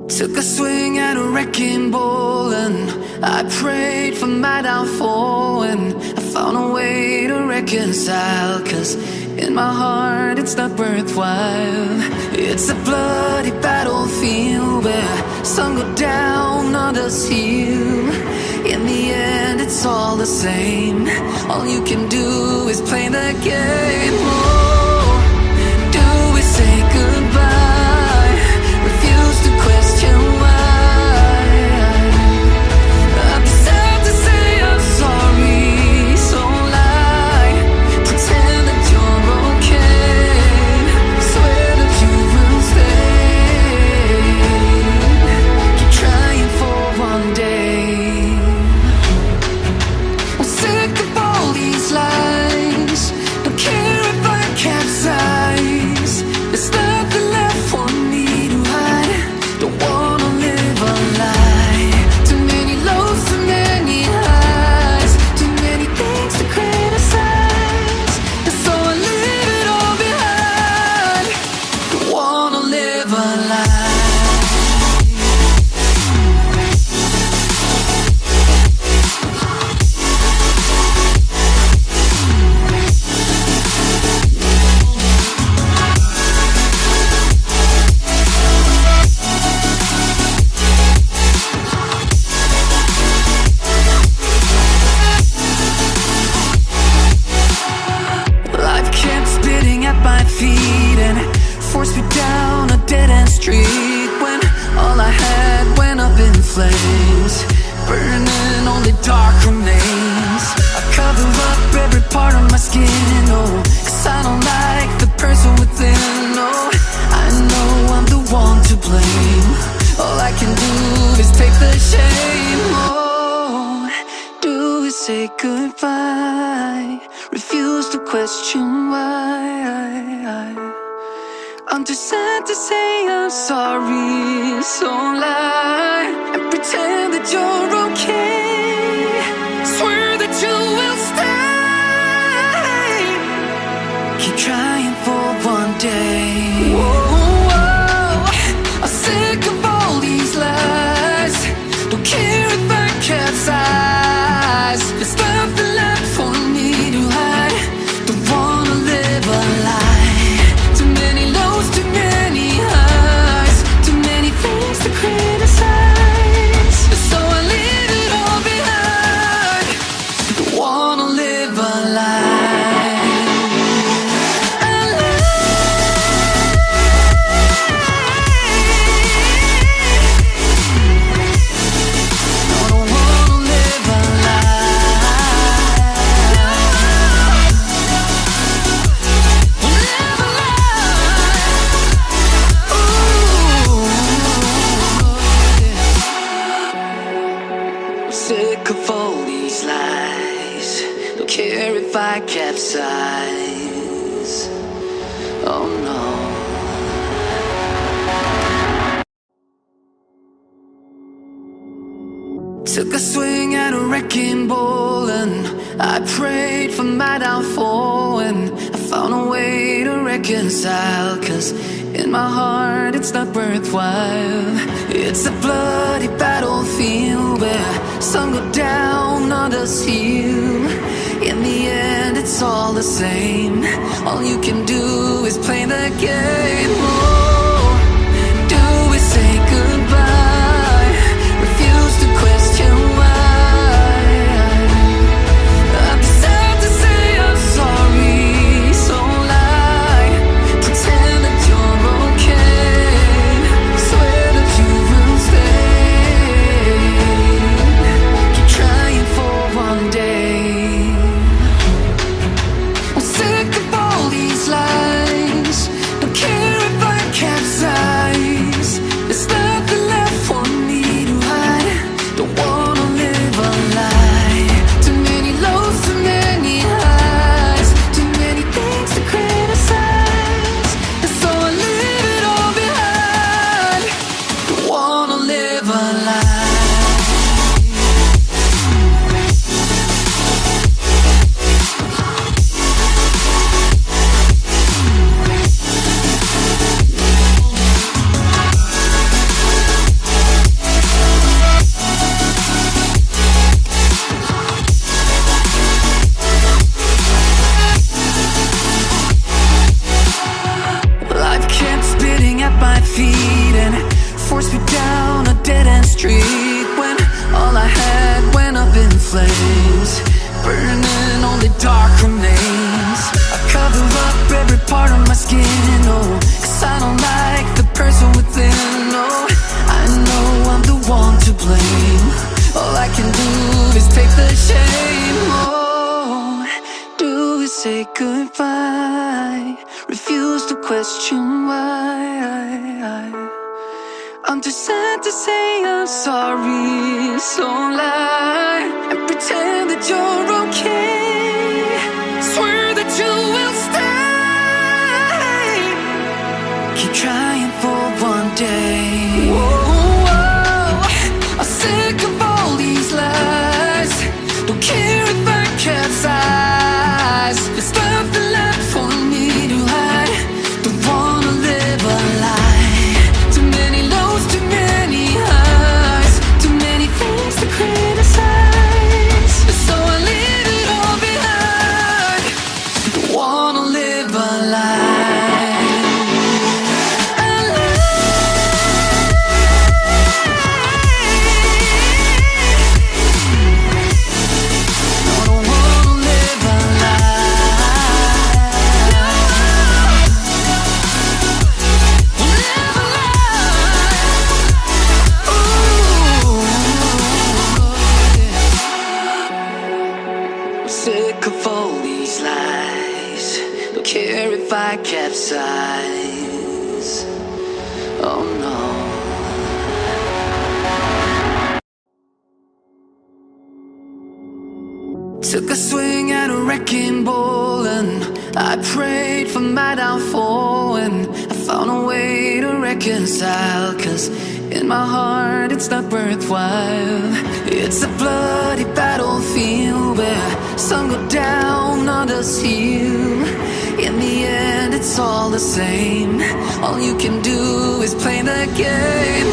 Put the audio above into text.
Took a swing at a wrecking ball and I prayed for my downfall, and I found a way to reconcile, 'cause in my heart it's not worthwhile. It's a bloody battlefield where some go down, others heal. In the end it's all the same. All you can do is play the game. Oh, do we say goodbye? Refuse to question why. I'm sad to say I'm sorry, so lie. Pretend that you're okay. Swear that you will stay. Keep trying for one day. I'm sick of all these lies. Don't care if I capsize. There's nothing left for me to hide. Don't wanna live a lie. Too many lows, too many highs. Too many things to criticize. And so I leave it all behind. Don't wanna live a lie. Life kept spitting at my feet and forced me down a dead-end street, when all I had went up in flames, burning only dark remains. I cover up every part of my skin, oh, 'cause I don't like the person within. Oh, I know I'm the one to blame. All I can do is take the shame. Oh, do we say goodbye? Refuse to question why. I'm too sad to say I'm sorry, so lie and pretend that you're okay. Swear that you will stay. Keep trying for one day. Whoa, I'm sick of all these lies. Don't care if I capsize. There's nothing left for me to hide. Don't wanna live a lie. Too many lows, too many highs. Too many things to criticize. So I leave it all behind. Don't wanna live a lie. A lie. I don't wanna live a lie. Live a lie. Ooh. I'm sick of all these lies. Don't care if I capsize. Oh no. Took a swing at a wrecking ball and I prayed for my downfall, and I found a way to reconcile, 'cause in my heart it's not worthwhile. It's a bloody battlefield where some go down, others heal. In the end it's all the same. All you can do is play the game. Oh, do we say goodbye? Refuse to question why. I'm sad to say I'm sorry, so lie. Pretend that you're okay. Swear that you will stay. Keep trying for one day. I'm sick of all these lies. Don't care street when all I had went up in flames, burning only dark remains. I cover up every part of my skin, oh, 'cause I don't like the person within, oh. I know I'm the one to blame. All I can do is take the shame, oh. Do we say goodbye? Refuse to question why. I'm too sad to say I'm sorry, so lie and pretend that you're okay. Swear that you will stay. Keep trying for one day. Whoa, I'm sick of all these lies. Don't care if I capsize. There's nothing left for me to hide. Don't wanna live a lie. Too many lows, too many highs, too many things to criticize. So I leave it all behind. Don't wanna live a lie. Sick of all these lies. Don't care if I capsize. Oh no. Took a swing at a wrecking ball and I prayed for my downfall, and I found a way to reconcile, 'cause in my heart it's not worthwhile. It's a bloody battlefield where some go down, others heal. In the end it's all the same. All you can do is play the game.